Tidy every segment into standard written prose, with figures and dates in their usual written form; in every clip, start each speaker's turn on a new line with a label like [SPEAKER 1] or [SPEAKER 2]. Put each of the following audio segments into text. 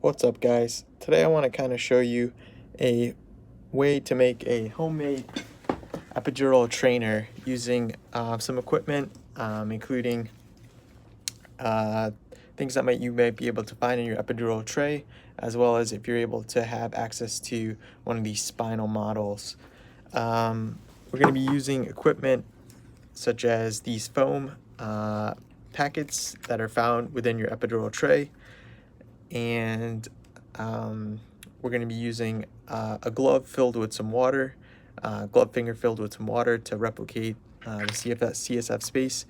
[SPEAKER 1] What's up, guys? Today I want to kind of show you a way to make a homemade epidural trainer using some equipment, including things that you might be able to find in your epidural tray, as well as if you're able to have access to one of these spinal models. We're going to be using equipment such as these foam packets that are found within your epidural tray, and we're going to be using a glove filled with some water, glove finger filled with some water to replicate the CSF space.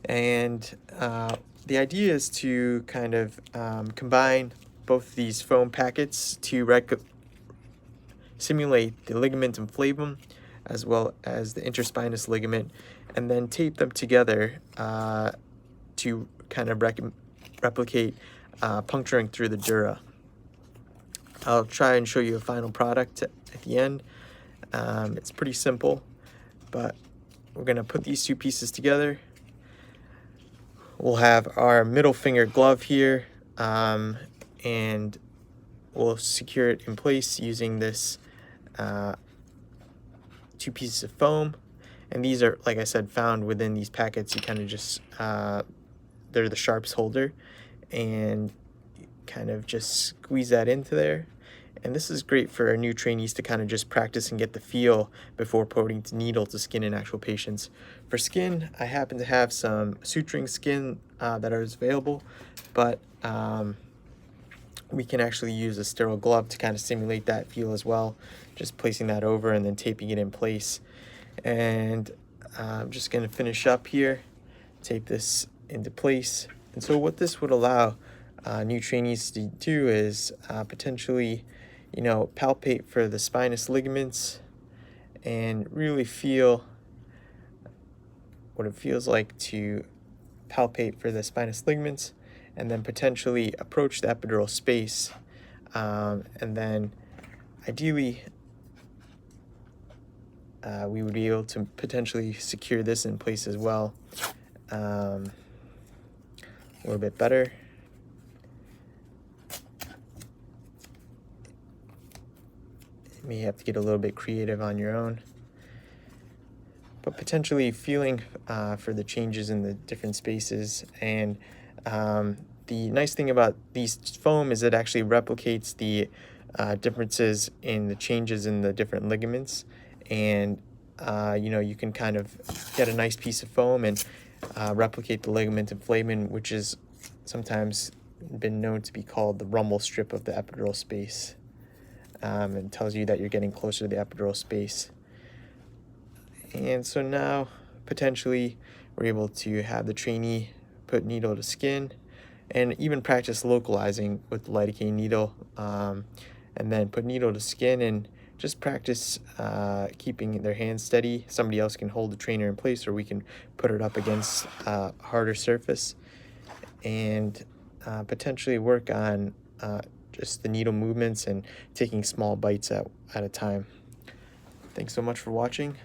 [SPEAKER 1] And the idea is to kind of combine both these foam packets to simulate the ligamentum flavum as well as the interspinous ligament, and then tape them together to kind of replicate puncturing through the dura. I'll try and show you a final product at the end. It's pretty simple, but we're going to put these two pieces together. We'll have our middle finger glove here, and we'll secure it in place using this two pieces of foam. And these are, like I said, found within these packets. You kind of just, they're the sharps holder, and kind of just squeeze that into there. And this is great for new trainees to kind of just practice and get the feel before putting needle to skin in actual patients. For skin, I happen to have some suturing skin that is available, but we can actually use a sterile glove to kind of simulate that feel as well, just placing that over and then taping it in place. And I'm just going to finish up here, tape this into place. And so what this would allow new trainees to do is potentially, palpate for the spinous ligaments and really feel what it feels like to palpate for the spinous ligaments, and then potentially approach the epidural space, and then ideally we would be able to potentially secure this in place as well a little bit better. You may have to get a little bit creative on your own, but potentially feeling for the changes in the different spaces. And the nice thing about these foam is it actually replicates the differences in the changes in the different ligaments. And you can kind of get a nice piece of foam and replicate the ligamentum flavum, which is sometimes been known to be called the rumble strip of the epidural space. And tells you that you're getting closer to the epidural space. And so now potentially we're able to have the trainee put needle to skin and even practice localizing with the lidocaine needle, and then put needle to skin and just practice keeping their hands steady. Somebody else can hold the trainer in place, or we can put it up against a harder surface, and potentially work on just the needle movements and taking small bites at a time. Thanks so much for watching.